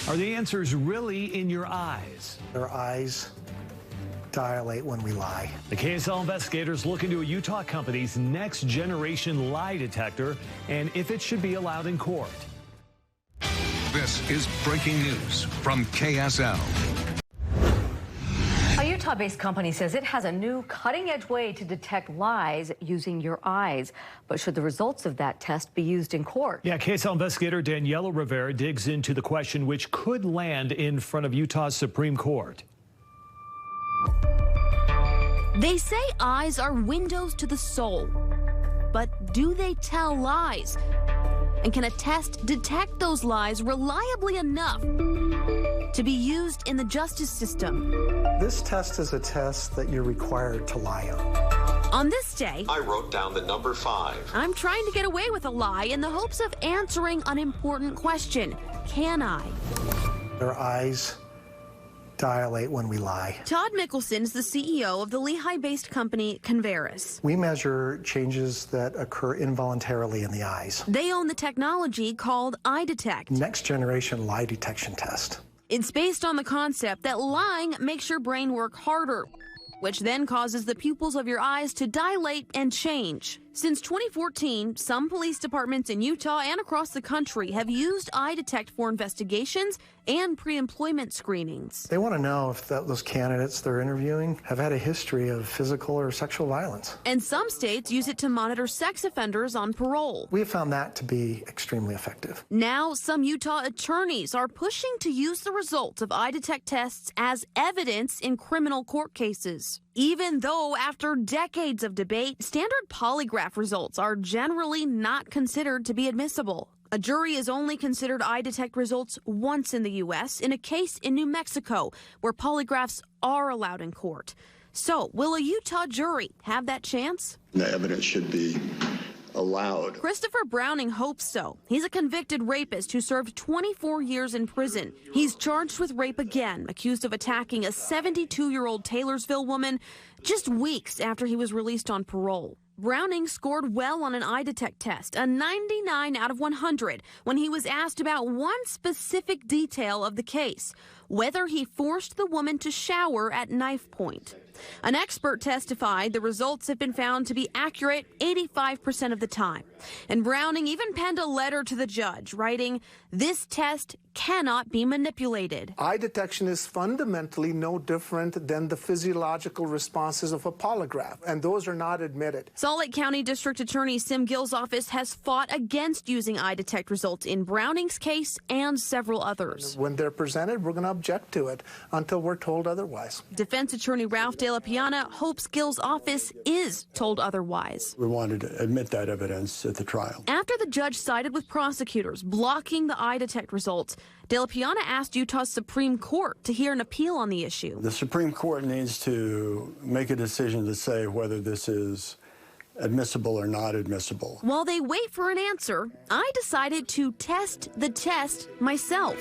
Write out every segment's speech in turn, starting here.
Are the answers really in your eyes? Our eyes dilate when we lie. The KSL investigators look into a Utah company's next generation lie detector and if it should be allowed in court. This is breaking news from KSL. A Utah-based company says it has a new cutting-edge way to detect lies using your eyes. But should the results of that test be used in court? Yeah, KSL investigator Daniela Rivera digs into the question which could land in front of Utah's Supreme Court. They say eyes are windows to the soul. But do they tell lies? And can a test detect those lies reliably enough to be used in the justice system? This test is a test that you're required to lie on. On this day, I wrote down the number 5. I'm trying to get away with a lie in the hopes of answering an important question. Can I? Our eyes dilate when we lie. Todd Mickelson is the CEO of the Lehigh-based company Converus. We measure changes that occur involuntarily in the eyes. They own the technology called EyeDetect. Next generation lie detection test. It's based on the concept that lying makes your brain work harder, which then causes the pupils of your eyes to dilate and change. Since 2014, some police departments in Utah and across the country have used EyeDetect for investigations and pre-employment screenings. They want to know if those candidates they're interviewing have had a history of physical or sexual violence. And some states use it to monitor sex offenders on parole. We have found that to be extremely effective. Now, some Utah attorneys are pushing to use the results of EyeDetect tests as evidence in criminal court cases. Even though, after decades of debate, standard polygraph results are generally not considered to be admissible. A jury has only considered EyeDetect results once in the U.S. in a case in New Mexico where polygraphs are allowed in court. So, will a Utah jury have that chance? The evidence should be allowed. Christopher Browning hopes so. He's a convicted rapist who served 24 years in prison. He's charged with rape again, accused of attacking a 72-year-old Taylorsville woman just weeks after he was released on parole. Browning scored well on an EyeDetect test, a 99 out of 100, when he was asked about one specific detail of the case, whether he forced the woman to shower at knife point. An expert testified the results have been found to be accurate 85% of the time. And Browning even penned a letter to the judge, writing, "This test cannot be manipulated." Eye detection is fundamentally no different than the physiological responses of a polygraph, and those are not admitted. Salt Lake County District Attorney Sim Gill's office has fought against using EyeDetect results in Browning's case and several others. When they're presented, we're going to object to it until we're told otherwise. Defense attorney Ralph De La Piana hopes Gill's office is told otherwise. We wanted to admit that evidence at the trial. After the judge sided with prosecutors blocking the EyeDetect results, De La Piana asked Utah's Supreme Court to hear an appeal on the issue. The Supreme Court needs to make a decision to say whether this is admissible or not admissible. While they wait for an answer, I decided to test the test myself.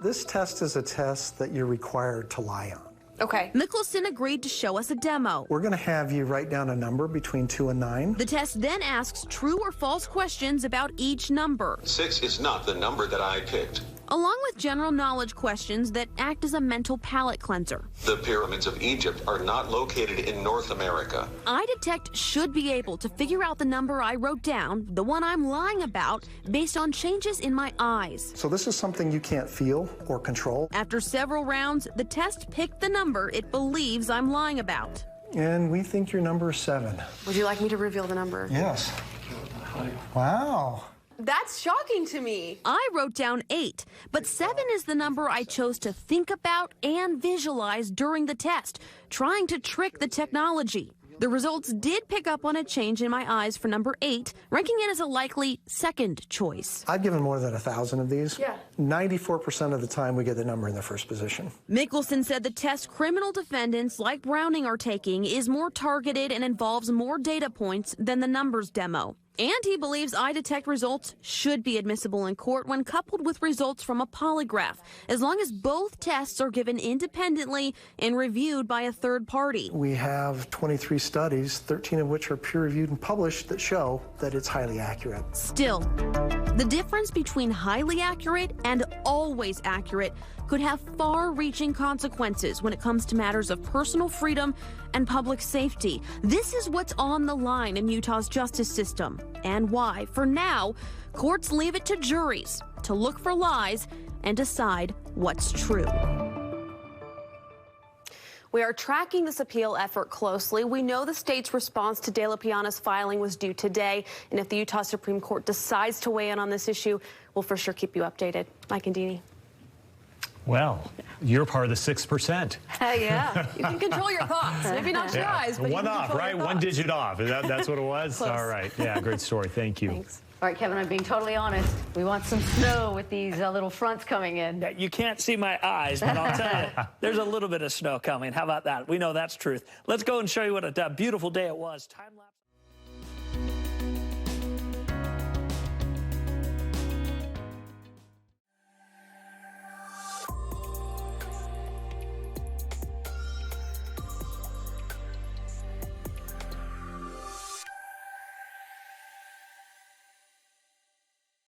This test is a test that you're required to lie on. Okay. Mickelson agreed to show us a demo. We're going to have you write down a number between 2 and 9. The test then asks true or false questions about each number. 6 is not the number that I picked. Along with general knowledge questions that act as a mental palate cleanser. The pyramids of Egypt are not located in North America. EyeDetect should be able to figure out the number I wrote down, the one I'm lying about, based on changes in my eyes. So this is something you can't feel or control. After several rounds, the test picked the number it believes I'm lying about. And we think your number is 7. Would you like me to reveal the number? Yes. Wow. That's shocking to me. I wrote down 8, but 7 is the number I chose to think about and visualize during the test, trying to trick the technology. The results did pick up on a change in my eyes for number 8, ranking it as a likely second choice. I've given more than 1,000 of these. Yeah. 94% of the time we get the number in the first position. Mickelson said the test criminal defendants like Browning are taking is more targeted and involves more data points than the numbers demo. And he believes EyeDetect results should be admissible in court when coupled with results from a polygraph, as long as both tests are given independently and reviewed by a third party. We have 23 studies, 13 of which are peer-reviewed and published, that show that it's highly accurate. Still, The difference between highly accurate and always accurate could have far-reaching consequences when it comes to matters of personal freedom and public safety. This is what's on the line in Utah's justice system, and why, for now, courts leave it to juries to look for lies and decide what's true. We are tracking this appeal effort closely. We know the state's response to De La Piana's filing was due today, and if the Utah Supreme Court decides to weigh in on this issue, we'll for sure keep you updated. Mike and Deanie. Well, you're part of the 6%. Yeah, you can control your thoughts. Maybe not your eyes, but one off, right? One digit off. That's what it was? Close. All right. Yeah, great story. Thank you. Thanks. All right, Kevin, I'm being totally honest. We want some snow with these little fronts coming in. Yeah, you can't see my eyes, but I'll tell you, there's a little bit of snow coming. How about that? We know that's truth. Let's go and show you what a beautiful day it was. Time lapse.